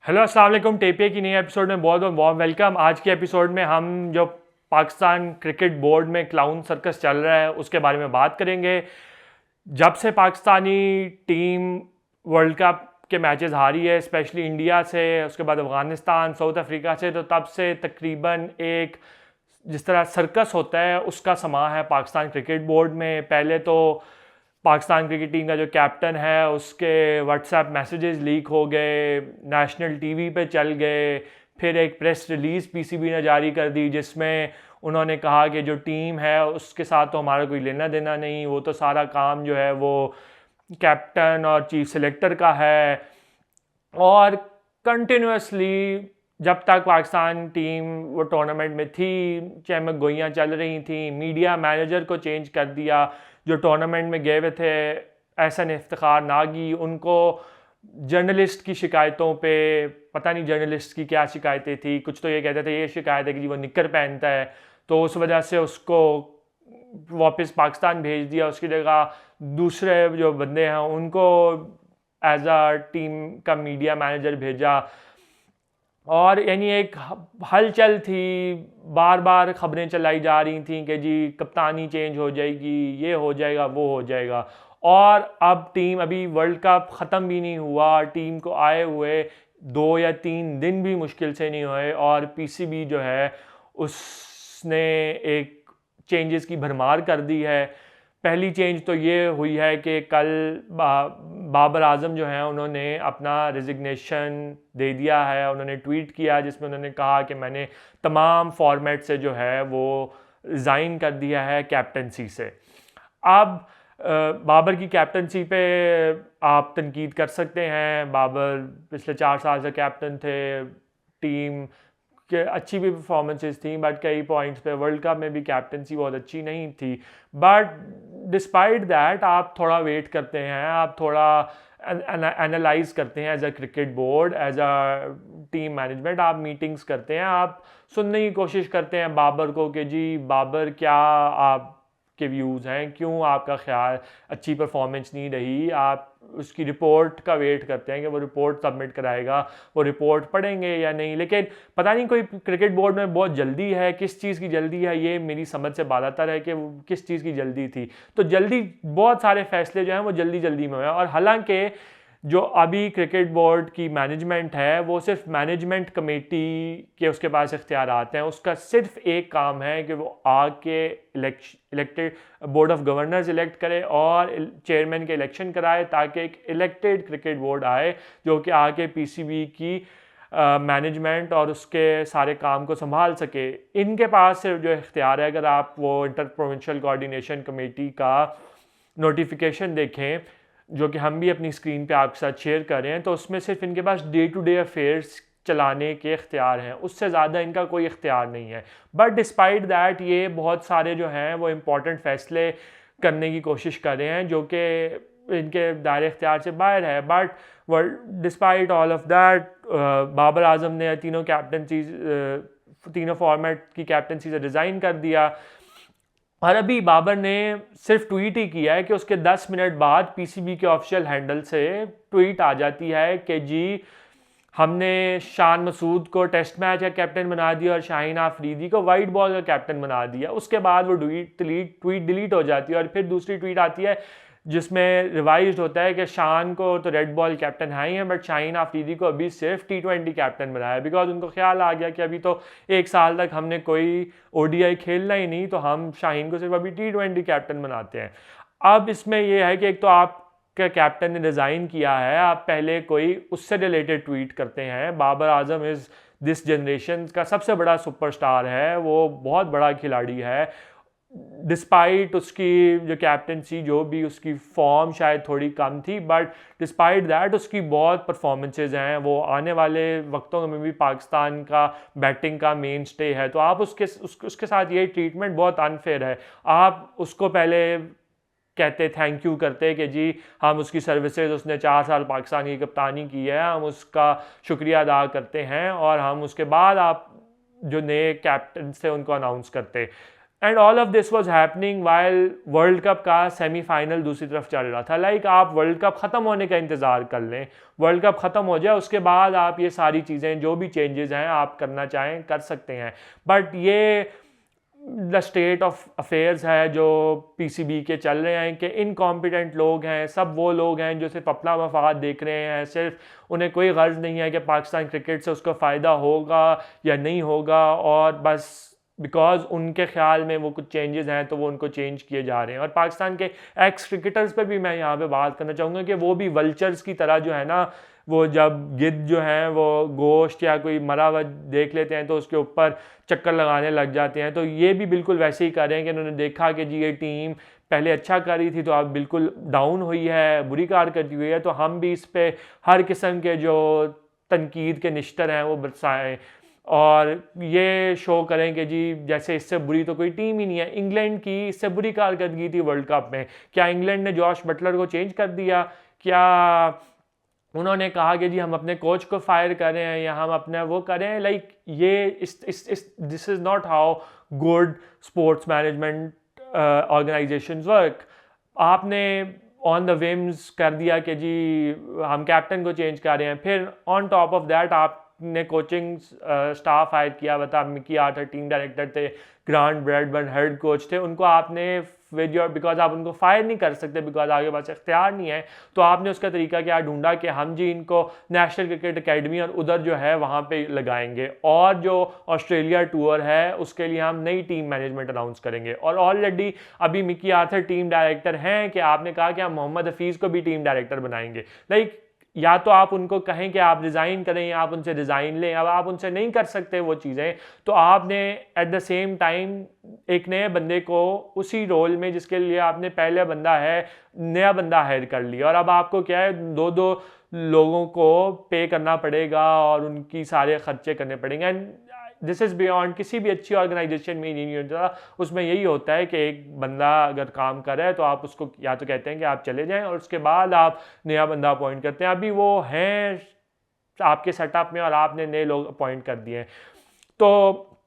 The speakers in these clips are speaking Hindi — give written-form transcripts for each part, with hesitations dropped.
हेलो अस्सलाम वालेकुम। टेपे की नई एपिसोड में बहुत बहुत वार्म वेलकम। आज के एपिसोड में हम जो पाकिस्तान क्रिकेट बोर्ड में क्लाउन सर्कस चल रहा है उसके बारे में बात करेंगे। जब से पाकिस्तानी टीम वर्ल्ड कप के मैचेस हारी है, स्पेशली इंडिया से, उसके बाद अफ़गानिस्तान, साउथ अफ्रीका से, तो तब से तकरीबन एक जिस तरह सर्कस होता है उसका समा है पाकिस्तान क्रिकेट बोर्ड में। पहले तो पाकिस्तान क्रिकेट टीम का जो कैप्टन है उसके व्हाट्सएप मैसेजेस लीक हो गए, नेशनल टीवी पे चल गए। फिर एक प्रेस रिलीज़ पीसीबी ने जारी कर दी जिसमें उन्होंने कहा कि जो टीम है उसके साथ तो हमारा कोई लेना देना नहीं, वो तो सारा काम जो है वो कैप्टन और चीफ सेलेक्टर का है। और कंटिन्यूसली जब तक पाकिस्तान टीम वो टूर्नामेंट में थी, चहमक गोइयाँ चल रही थी, मीडिया मैनेजर को चेंज कर दिया। जो टूर्नामेंट में गए हुए थे एहसन इफ्तिखार नागी, उनको जर्नलिस्ट की शिकायतों पे, पता नहीं जर्नलिस्ट की क्या शिकायतें थी, कुछ तो ये कहते थे ये शिकायत है कि जी वो निक्कर पहनता है, तो उस वजह से उसको वापस पाकिस्तान भेज दिया। उसकी जगह दूसरे जो बंदे हैं उनको एज अ टीम का मीडिया मैनेजर भेजा। और यानी एक हलचल थी, बार बार खबरें चलाई जा रही थी कि जी कप्तानी चेंज हो जाएगी, ये हो जाएगा, वो हो जाएगा। और अब टीम, अभी वर्ल्ड कप ख़त्म भी नहीं हुआ, टीम को आए हुए 2 या 3 दिन भी मुश्किल से नहीं हुए और पीसीबी जो है उसने एक चेंजेस की भरमार कर दी है। पहली चेंज तो ये हुई है कि कल बाबर आजम जो हैं उन्होंने अपना रिजिग्नेशन दे दिया है। उन्होंने ट्वीट किया जिसमें उन्होंने कहा कि मैंने तमाम फॉर्मेट से जो है वो रिज़ाइन कर दिया है कैप्टनसी से। अब बाबर की कैप्टनसी पे आप तनकीद कर सकते हैं। बाबर पिछले 4 साल से कैप्टन थे, टीम के अच्छी भी परफॉर्मेंसेस थी, बट कई पॉइंट्स पे वर्ल्ड कप में भी कैप्टनसी बहुत अच्छी नहीं थी। बट डिस्पाइट दैट आप थोड़ा वेट करते हैं, आप थोड़ा एनालाइज करते हैं as a cricket board, as a team management, आप मीटिंग्स करते हैं, आप सुनने की कोशिश करते हैं बाबर को कि जी बाबर क्या आपके व्यूज़ हैं, क्यों आपका ख्याल अच्छी परफॉर्मेंस नहीं रही। आप उसकी रिपोर्ट का वेट करते हैं कि वो रिपोर्ट सबमिट कराएगा, वो रिपोर्ट पढ़ेंगे या नहीं। लेकिन पता नहीं कोई क्रिकेट बोर्ड में बहुत जल्दी है, किस चीज़ की जल्दी है ये मेरी समझ से बालातर है कि किस चीज़ की जल्दी थी। तो जल्दी बहुत सारे फैसले जो हैं वो जल्दी जल्दी में हुए। और हालांकि जो अभी क्रिकेट बोर्ड की मैनेजमेंट है वो सिर्फ मैनेजमेंट कमेटी के उसके पास इख्तियारात हैं, उसका सिर्फ एक काम है कि वो आके elected board of governors elect करे और चेयरमैन के इलेक्शन कराए, ताकि एक इलेक्टेड क्रिकेट बोर्ड आए जो कि आके पीसीबी की मैनेजमेंट और उसके सारे काम को संभाल सके। इनके पास सिर्फ जो इख्तियार है, अगर आप वो इंटर प्रोविंशियल कोऑर्डिनेशन कमेटी का नोटिफिकेशन देखें जो कि हम भी अपनी स्क्रीन पे आपके साथ शेयर कर रहे हैं, तो उसमें सिर्फ इनके पास डे टू डे अफेयर्स चलाने के इख्तियार हैं, उससे ज़्यादा इनका कोई इख्तियार नहीं है। बट डिस्पाइट दैट ये बहुत सारे जो हैं वो इम्पॉर्टेंट फैसले करने की कोशिश कर रहे हैं जो कि इनके दायरे इख्तियार से बाहर है। But despite all of that Babar Azam ने तीनों फॉर्मेट की कैप्टनसी से रिज़ाइन कर दिया। और अभी बाबर ने सिर्फ ट्वीट ही किया है कि उसके 10 मिनट बाद पीसीबी के ऑफिशियल हैंडल से ट्वीट आ जाती है कि जी हमने शान मसूद को टेस्ट मैच का कैप्टन बना दिया और शाहीन आफरीदी को वाइट बॉल का कैप्टन बना दिया। उसके बाद वो ट्वीट डिलीट हो जाती है और फिर दूसरी ट्वीट आती है जिसमें रिवाइज होता है कि शान को तो रेड बॉल कैप्टन है ही हैं, बट शाहीन आफरीदी को अभी सिर्फ T20 कैप्टन बनाया, बिकॉज उनको ख्याल आ गया कि अभी तो 1 साल तक हमने कोई ओडीआई खेलना ही नहीं, तो हम शाहीन को सिर्फ अभी T20 कैप्टन बनाते हैं। अब इसमें यह है कि एक तो आपका कैप्टन ने रिज़ाइन किया है, आप पहले कोई उससे रिलेटेड ट्वीट करते हैं। Babar Azam is this generation का सबसे बड़ा सुपरस्टार है, वो बहुत बड़ा खिलाड़ी है। डिस्पाइट उसकी जो कैप्टनसी, जो भी उसकी फॉर्म शायद थोड़ी कम थी, बट डिस्पाइट दैट उसकी बहुत परफॉर्मेंसेज हैं। वो आने वाले वक्तों में भी पाकिस्तान का बैटिंग का मेन स्टे है, तो आप उसके साथ ये ट्रीटमेंट बहुत अनफेयर है। आप उसको पहले कहते थैंक यू करते कि जी हम उसकी सर्विसेज, उसने 4 साल पाकिस्तान की कप्तानी की है, हम उसका शुक्रिया अदा करते हैं, और हम उसके बाद आप जो नए कैप्टन थे उनको अनाउंस करते। And all of this was happening while world cup का सेमीफाइनल दूसरी तरफ चल रहा था। लाइक आप वर्ल्ड कप ख़त्म होने का इंतज़ार कर लें, वर्ल्ड कप ख़त्म हो जाए, उसके बाद आप ये सारी चीज़ें जो भी चेंजेस हैं आप करना चाहें कर सकते हैं। बट ये द स्टेट ऑफ अफेयर्स है जो पीसीबी के चल रहे हैं कि इनकॉम्पिटेंट लोग हैं, सब वो लोग हैं जो सिर्फ अपना मफाद देख रहे हैं, सिर्फ उन्हें कोई गर्ज नहीं है कि पाकिस्तान क्रिकेट से उसको फ़ायदा होगा या नहीं होगा, और बस बिकॉज उनके ख्याल में वो कुछ चेंजेस हैं तो वो उनको चेंज किए जा रहे हैं। और पाकिस्तान के एक्स क्रिकेटर्स पे भी मैं यहाँ पे बात करना चाहूँगा कि वो भी वल्चर्स की तरह जो है ना, वो जब गिद्ध जो हैं वो गोश्त या कोई मरा हुआ देख लेते हैं तो उसके ऊपर चक्कर लगाने लग जाते हैं, तो ये भी बिल्कुल वैसे ही कर रहे हैं कि उन्होंने देखा कि जी ये टीम पहले अच्छा कर रही थी तो अब बिल्कुल डाउन हुई है, बुरी कारकर्दगी हुई है, तो हम भी इस पर हर किस्म के जो तनकीद के निश्तर हैं वो बरसाएँ और ये शो करें कि जी जैसे इससे बुरी तो कोई टीम ही नहीं है। इंग्लैंड की इससे बुरी कारकर्दगी थी वर्ल्ड कप में, क्या इंग्लैंड ने जॉश बटलर को चेंज कर दिया? क्या उन्होंने कहा कि जी हम अपने कोच को फायर कर रहे हैं या हम अपना वो करें? लाइक ये इस this is not how good sports management organisations work. आपने ऑन द विम्स कर दिया कि जी हम कैप्टन को चेंज कर रहे हैं, फिर ऑन टॉप ऑफ दैट आपने कोचिंग स्टाफ हायर किया, बता मिकी आर्थर टीम डायरेक्टर थे, ग्रांट ब्रैडबर्न हेड कोच थे, उनको आपने विद योर बिकॉज आप उनको फायर नहीं कर सकते बिकॉज आगे पास इख्तियार नहीं है, तो आपने उसका तरीका क्या ढूंढा कि हम जी इनको नेशनल क्रिकेट अकेडमी और उधर जो है वहाँ पे लगाएंगे, और जो ऑस्ट्रेलिया टूर है उसके लिए हम नई टीम मैनेजमेंट अनाउंस करेंगे। और ऑलरेडी अभी मिकी आर्थर टीम डायरेक्टर हैं कि आपने कहा कि हम मोहम्मद हफीज़ को भी टीम डायरेक्टर बनाएंगे। लाइक या तो आप उनको कहें कि आप रिज़ाइन करें या आप उनसे रिज़ाइन लें, अब आप उनसे नहीं कर सकते वो चीज़ें, तो आपने एट द सेम टाइम एक नए बंदे को उसी रोल में जिसके लिए आपने पहले बंदा है नया बंदा हायर कर लिया, और अब आपको क्या है दो दो लोगों को पे करना पड़ेगा और उनकी सारे खर्चे करने पड़ेंगे। एंड दिस इज़ बियॉन्ड किसी भी अच्छी ऑर्गेनाइजेशन में नहीं होता, उसमें यही होता है कि एक बंदा अगर काम कर रहा है तो आप उसको या तो कहते हैं कि आप चले जाएं और उसके बाद आप नया बंदा अपॉइंट करते हैं। अभी वो हैं आपके सेटअप में और आपने नए लोग अपॉइंट कर दिए हैं, तो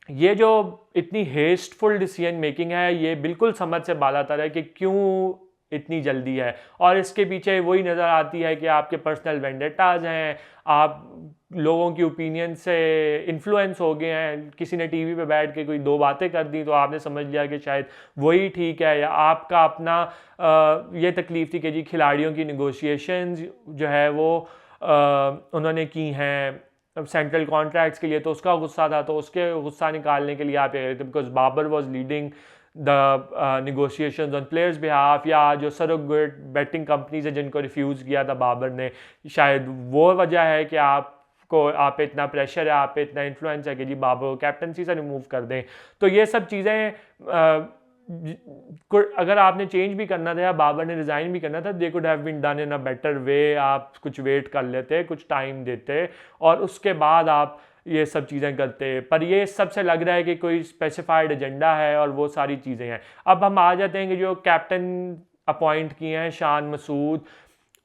ये जो इतनी हेस्टफुल डिसीजन मेकिंग है ये बिल्कुल समझ से बालातर है कि क्यों इतनी जल्दी है, और इसके पीछे वही नज़र आती है कि आपके पर्सनल वेंडेटाज हैं, आप लोगों की ओपिनियन से इन्फ्लुएंस हो गए हैं, किसी ने टीवी पे बैठ के कोई दो बातें कर दी तो आपने समझ लिया कि शायद वही ठीक है, या आपका अपना ये तकलीफ़ थी कि जी खिलाड़ियों की निगोशिएशंस जो है वो उन्होंने की हैं सेंट्रल कॉन्ट्रैक्ट्स के लिए, तो उसका गुस्सा था, तो उसके गुस्सा निकालने के लिए आप ये थे because Babar was leading the negotiations on players behalf, या जो सरोगेट बैटिंग कंपनीज है जिनको रिफ्यूज़ किया था बाबर ने, शायद वो वजह है कि आप पे इतना प्रेशर है, आप पे इतना इन्फ्लुएंस है कि जी बाबर को कैप्टनसी से रिमूव कर दें। तो ये सब चीज़ें अगर आपने चेंज भी करना था या बाबर ने रिज़ाइन भी करना था, they could have been done in a better way, आप कुछ वेट कर लेते, कुछ टाइम देते और उसके बाद आप ये सब चीज़ें करते। पर ये सबसे लग रहा है कि कोई स्पेसिफाइड एजेंडा है और वो सारी चीज़ें हैं। अब हम आ जाते हैं कि जो कैप्टन अपॉइंट किए हैं Shan Masood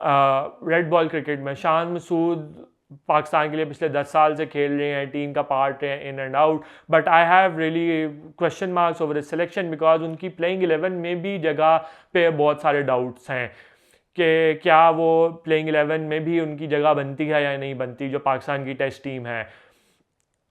red ball cricket में। शान मसूद पाकिस्तान के लिए पिछले 10 साल से खेल रहे हैं, टीम का पार्ट है in and out, but I have really question marks over selection because उनकी प्लेइंग 11 में भी जगह पे बहुत सारे डाउट्स हैं कि क्या वो प्लेइंग 11 में भी उनकी जगह बनती है या नहीं बनती, जो पाकिस्तान की टेस्ट टीम है।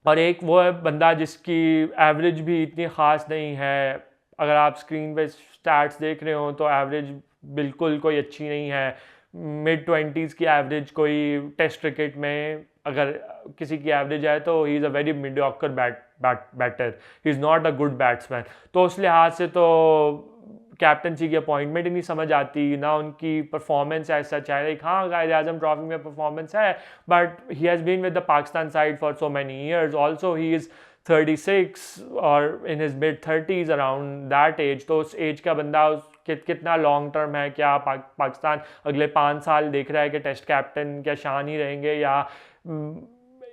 और एक वो है बंदा जिसकी एवरेज भी इतनी ख़ास नहीं है, अगर आप स्क्रीन पे स्टैट्स देख रहे हो तो एवरेज बिल्कुल कोई अच्छी नहीं है, मिड 20s की एवरेज कोई टेस्ट क्रिकेट में अगर किसी की एवरेज है तो he is a very mediocre batter, he is not a good batsman. तो उस लिहाज से तो कैप्टनसी की अपॉइंटमेंट ही नहीं समझ आती, ना उनकी परफॉर्मेंस ऐसा चाहे लाइक हाँ कायद आज़म ट्रॉफी में परफॉर्मेंस है, but he has been with the Pakistan side for so many years, also he is 36 और in his mid 30s around that age. तो उस एज का बंदा कितना लॉन्ग टर्म है, क्या पाकिस्तान अगले 5 साल देख रहा है कि टेस्ट कैप्टन क्या शान ही रहेंगे या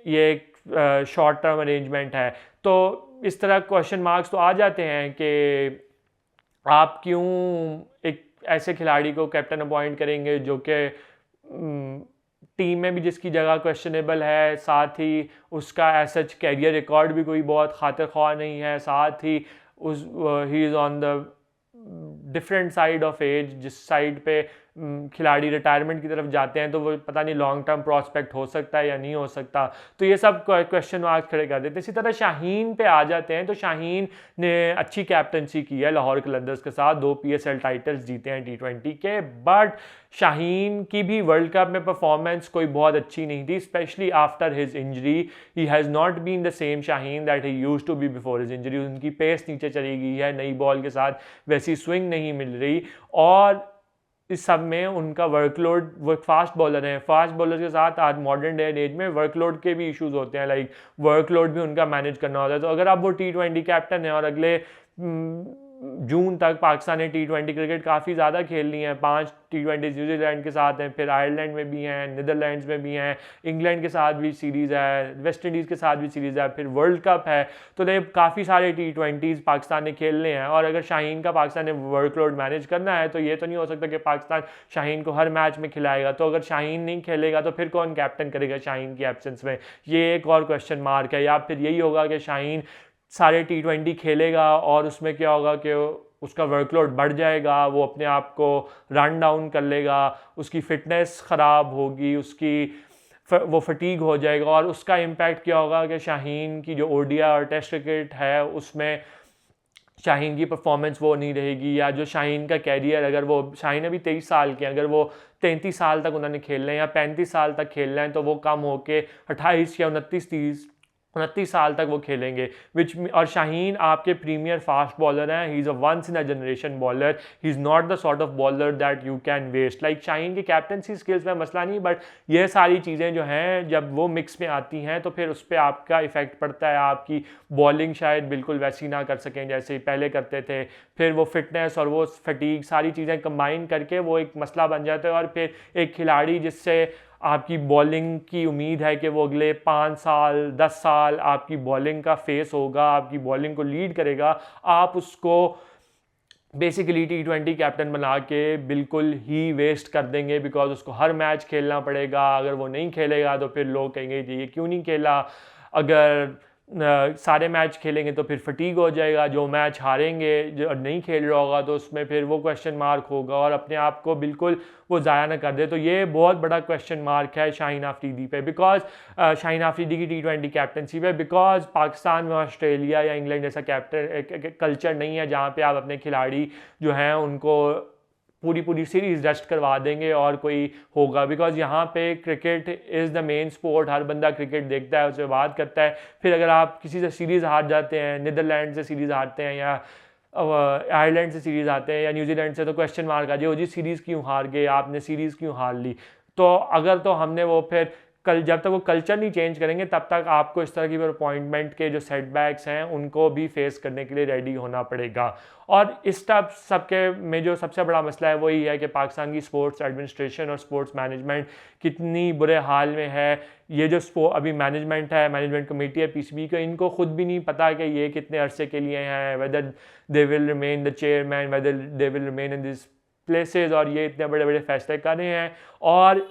ये एक शॉर्ट टर्म अरेंजमेंट है। तो इस तरह क्वेश्चन मार्क्स तो आ जाते हैं कि आप क्यों एक ऐसे खिलाड़ी को कैप्टन अपॉइंट करेंगे जो कि टीम में भी जिसकी जगह क्वेश्चनेबल है, साथ ही उसका एज सच कैरियर रिकॉर्ड भी कोई बहुत खातिर ख्वाह नहीं है, साथ ही उस he is on the different side of age, जिस साइड पे खिलाड़ी रिटायरमेंट की तरफ जाते हैं तो वो पता नहीं लॉन्ग टर्म प्रॉस्पेक्ट हो सकता है या नहीं हो सकता, तो ये सब क्वेश्चन मार्क खड़े कर देते हैं। इसी तरह शाहीन पे आ जाते हैं, तो शाहीन ने अच्छी कैप्टनसी की है लाहौर कलंदर्स के साथ, 2 PSL टाइटल्स जीते हैं T20 के, बट शाहीन की भी वर्ल्ड कप में परफॉर्मेंस कोई बहुत अच्छी नहीं थी, specially after his injury. He has not been the same Shaheen that he used to be before his injury. उनकी पेस नीचे चली गई है, नई बॉल के साथ वैसी स्विंग नहीं मिल रही, और इस सब में उनका वर्कलोड, वो फास्ट बॉलर हैं, फास्ट बॉलर के साथ आज मॉडर्न डे एंड एज में वर्कलोड के भी इश्यूज होते हैं, लाइक वर्कलोड भी उनका मैनेज करना होता है। तो अगर आप वो T20 कैप्टन हैं और अगले जून तक पाकिस्तान ने T20 क्रिकेट काफ़ी ज़्यादा खेलनी है, 5 T20 न्यूजीलैंड के साथ हैं, फिर आयरलैंड में भी हैं, नीदरलैंड्स में भी हैं, इंग्लैंड के साथ भी सीरीज़ है, वेस्ट इंडीज़ के साथ भी सीरीज़ है, फिर वर्ल्ड कप है, तो ये काफ़ी सारे T20s पाकिस्तान ने खेलने हैं। और अगर शाहीन का पाकिस्तान ने वर्कलोड मैनेज करना है तो ये तो नहीं हो सकता कि पाकिस्तान शाहीन को हर मैच में खिलाएगा। तो अगर शाहीन नहीं खेलेगा तो फिर कौन कैप्टन करेगा शाहीन की एब्सेंस में, ये एक और क्वेश्चन मार्क है। या फिर यही होगा कि शाहीन सारे T20 खेलेगा और उसमें क्या होगा कि उसका वर्कलोड बढ़ जाएगा, वो अपने आप को रन डाउन कर लेगा, उसकी फ़िटनेस ख़राब होगी, वो फटीग हो जाएगा, और उसका इम्पैक्ट क्या होगा कि शाहीन की जो ODI और टेस्ट क्रिकेट है उसमें शाहीन की परफॉर्मेंस वो नहीं रहेगी, या जो शाहीन का कैरियर, अगर वो शाहीन अभी 23 साल के हैं, अगर वो 33 साल तक उन्होंने खेलना है या 35 साल तक खेलना है तो वो कम होके 28 या 29 साल तक वो खेलेंगे। और शाहीन आपके प्रीमियर फास्ट बॉलर हैं, he is a once in a generation bowler, he is not the sort of bowler that you can waste. Like Shaheen की कैप्टनसी स्किल्स में मसला नहीं, बट ये सारी चीज़ें जो हैं जब वो मिक्स में आती हैं तो फिर उस पर आपका इफेक्ट पड़ता है, आपकी बॉलिंग शायद बिल्कुल वैसी ना कर सकें जैसे पहले करते थे, फिर वो फिटनेस और वो फटीग सारी चीज़ें कंबाइन करके वो एक मसला बन जाता है। और फिर एक खिलाड़ी जिससे आपकी बॉलिंग की उम्मीद है कि वो अगले 5 साल 10 साल आपकी बॉलिंग का फेस होगा, आपकी बॉलिंग को लीड करेगा, आप उसको बेसिकली T20 कैप्टन बना के बिल्कुल ही वेस्ट कर देंगे, बिकॉज उसको हर मैच खेलना पड़ेगा। अगर वो नहीं खेलेगा तो फिर लोग कहेंगे ये क्यों नहीं खेला, अगर सारे मैच खेलेंगे तो फिर फटीग हो जाएगा, जो मैच हारेंगे जो नहीं खेल रहा होगा तो उसमें फिर वो क्वेश्चन मार्क होगा और अपने आप को बिल्कुल वो ज़ाया ना कर दे। तो ये बहुत बड़ा क्वेश्चन मार्क है शाहीन आफरीदी पे, बिकॉज शाहीन आफरीदी की T20 कैप्टनसी पे, बिकॉज पाकिस्तान में ऑस्ट्रेलिया या इंग्लैंड जैसा कैप्टन कल्चर नहीं है जहाँ पे आप अपने खिलाड़ी जो हैं उनको पूरी सीरीज़ रेस्ट करवा देंगे और कोई होगा, बिकॉज यहाँ पे cricket is the main sport, हर बंदा क्रिकेट देखता है, उससे बात करता है। फिर अगर आप किसी से सीरीज़ हार जाते हैं, नीदरलैंड से सीरीज़ हारते हैं या आयरलैंड से सीरीज़ आते हैं या न्यूजीलैंड से, तो क्वेश्चन मार्क आ जाए, जी सीरीज़ क्यों हार गए, आपने सीरीज़ क्यों हार ली। तो अगर तो हमने वो फिर जब तक वो कल्चर नहीं चेंज करेंगे तब तक आपको इस तरह की अपॉइंटमेंट के जो सेटबैक्स हैं उनको भी फेस करने के लिए रेडी होना पड़ेगा। और इस सबके में जो सबसे बड़ा मसला है वही है कि पाकिस्तान की स्पोर्ट्स एडमिनिस्ट्रेशन और स्पोर्ट्स मैनेजमेंट कितनी बुरे हाल में है। ये जो अभी मैनेजमेंट है, मैनेजमेंट कमेटी है PCB का, इनको खुद भी नहीं पता कि ये कितने अरसे के लिए हैं, whether they will remain the chairman, whether they will remain in this places, और ये इतने बड़े बड़े फैसले कर रहे हैं। और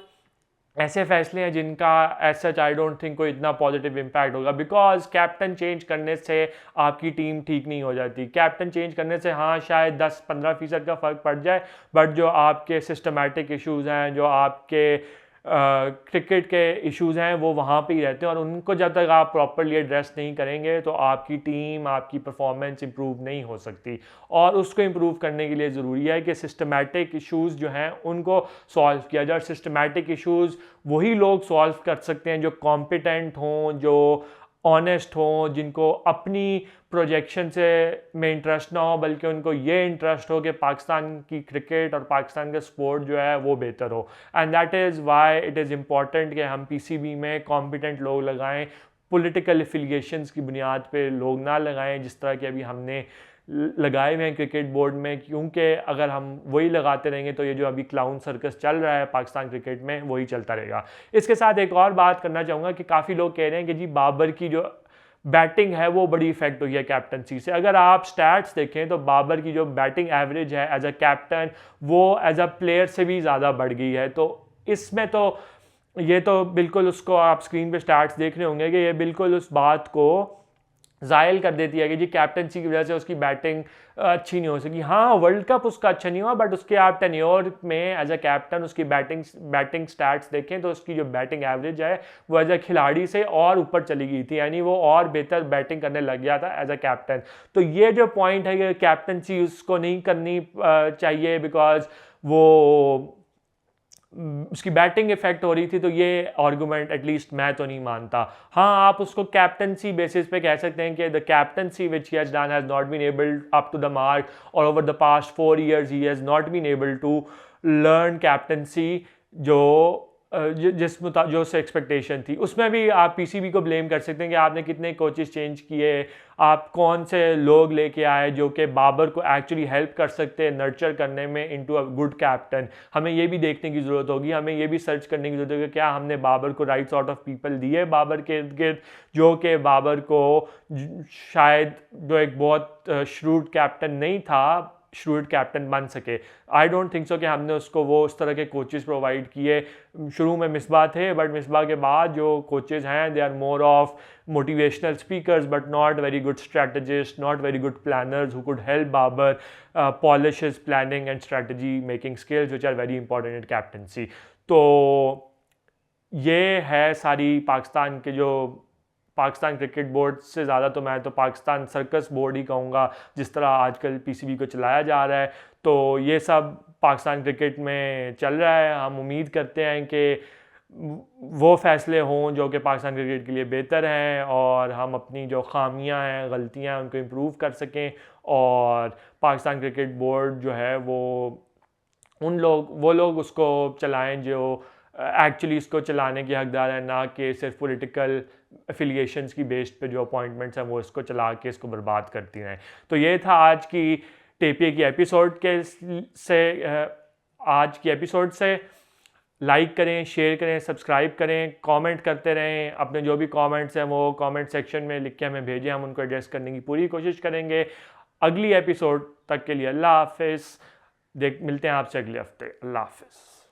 ऐसे फैसले हैं जिनका as such I don't think कोई इतना पॉजिटिव इम्पैक्ट होगा, बिकॉज कैप्टन चेंज करने से आपकी टीम ठीक नहीं हो जाती। कैप्टन चेंज करने से हाँ शायद 10-15% का फ़र्क पड़ जाए, बट जो आपके सिस्टमैटिक इश्यूज़ हैं, जो आपके क्रिकेट के इश्यूज़ हैं, वो वहाँ पे ही रहते हैं, और उनको जब तक आप प्रॉपरली एड्रेस नहीं करेंगे तो आपकी टीम, आपकी परफॉर्मेंस इंप्रूव नहीं हो सकती। और उसको इम्प्रूव करने के लिए ज़रूरी है कि सिस्टमैटिक इश्यूज़ जो हैं उनको सॉल्व किया जाए। और सिस्टमैटिक इश्यूज़ वही लोग सॉल्व कर सकते हैं जो कॉम्पिटेंट हों, जो ऑनेस्ट हों, जिनको अपनी प्रोजेक्शन से में इंटरेस्ट ना हो, बल्कि उनको ये इंटरेस्ट हो कि पाकिस्तान की क्रिकेट और पाकिस्तान का स्पोर्ट जो है वो बेहतर हो। And that is why it is important कि हम PCB में कॉम्पिटेंट लोग लगाएं, पॉलिटिकल एफिलिएशंस की बुनियाद पे लोग ना लगाएं जिस तरह के अभी हमने लगाए हुए हैं क्रिकेट बोर्ड में, क्योंकि अगर हम वही लगाते रहेंगे तो ये जो अभी क्लाउन सर्कस चल रहा है पाकिस्तान क्रिकेट में वही चलता रहेगा। इसके साथ एक और बात करना चाहूँगा कि काफ़ी लोग कह रहे हैं कि जी बाबर की जो बैटिंग है वो बड़ी इफेक्ट हुई है कैप्टनसी से। अगर आप स्टैट्स देखें तो बाबर की जो बैटिंग एवरेज है एज अ कैप्टन वो एज अ प्लेयर से भी ज़्यादा बढ़ गई है। तो इसमें तो ये तो बिल्कुल उसको आप स्क्रीन पे स्टैट्स देख रहे होंगे कि ये बिल्कुल उस बात को ज़ायल कर देती है कि जी कैप्टनसी की वजह से उसकी बैटिंग अच्छी नहीं हो सकी। हाँ, वर्ल्ड कप उसका अच्छा नहीं हुआ, बट उसके आप टेन्योर में एज अ कैप्टन उसकी बैटिंग स्टैट्स देखें तो उसकी जो बैटिंग एवरेज है वो एज अ खिलाड़ी से और ऊपर चली गई थी, यानी वो और बेहतर बैटिंग करने लग गया था एज अ कैप्टन। तो ये जो पॉइंट है कि कैप्टनसी उसको नहीं करनी चाहिए बिकॉज वो उसकी बैटिंग इफेक्ट हो रही थी, तो ये आर्गूमेंट एटलीस्ट मैं तो नहीं मानता। हाँ, आप उसको कैप्टनसी बेसिस पे कह सकते हैं कि the captaincy which he has done has not been able up to the mark, और over the past 4 years he has not been able to learn captaincy जो जो उससे एक्सपेक्टेशन थी। उसमें भी आप पीसीबी को ब्लेम कर सकते हैं कि आपने कितने कोचेस चेंज किए, आप कौन से लोग लेके आए जो कि बाबर को एक्चुअली हेल्प कर सकते हैं नर्चर करने में इनटू अ गुड कैप्टन। हमें ये भी देखने की ज़रूरत होगी, हमें ये भी सर्च करने की ज़रूरत होगी क्या हमने बाबर को राइट सॉर्ट ऑफ पीपल दिए बाबर के इर्द गिर्द, जो कि बाबर को शायद जो एक बहुत श्रूड कैप्टन नहीं था, श्रूड कैप्टन बन सके। आई डोंट थिंक सो कि हमने उसको वो उस तरह के कोचेस प्रोवाइड किए। शुरू में मिसबा थे, बट मिसबा के बाद जो कोचेस हैं they are more of motivational speakers but not very good strategists, not very good planners who could help Babar polish his planning and strategy making skills which are very important in captaincy. तो ये है सारी पाकिस्तान के जो पाकिस्तान क्रिकेट बोर्ड से ज़्यादा तो मैं तो पाकिस्तान सर्कस बोर्ड ही कहूँगा, जिस तरह आजकल पीसीबी को चलाया जा रहा है। तो ये सब पाकिस्तान क्रिकेट में चल रहा है। हम उम्मीद करते हैं कि वो फैसले हों जो कि पाकिस्तान क्रिकेट के लिए बेहतर हैं, और हम अपनी जो खामियां हैं, गलतियां हैं, उनको इम्प्रूव कर सकें, और पाकिस्तान क्रिकेट बोर्ड जो है वो लोग उसको चलाएं जो एक्चुअली इसको चलाने के हकदार हैं, ना कि सिर्फ पॉलिटिकल एफिलिएशंस की बेस्ड पे जो अपॉइंटमेंट्स हैं वो इसको चला के इसको बर्बाद करती रहें। तो ये था आज की टेपिए की एपिसोड आज की एपिसोड से। लाइक करें, शेयर करें, सब्सक्राइब करें, कमेंट करते रहें। अपने जो भी कमेंट्स हैं वो कमेंट सेक्शन में लिख के हमें भेजें, हम उनको एड्रेस करने की पूरी कोशिश करेंगे। अगली एपिसोड तक के लिए अल्लाह हाफिज़। मिलते हैं आपसे अगले हफ्ते। अल्लाह हाफिज़।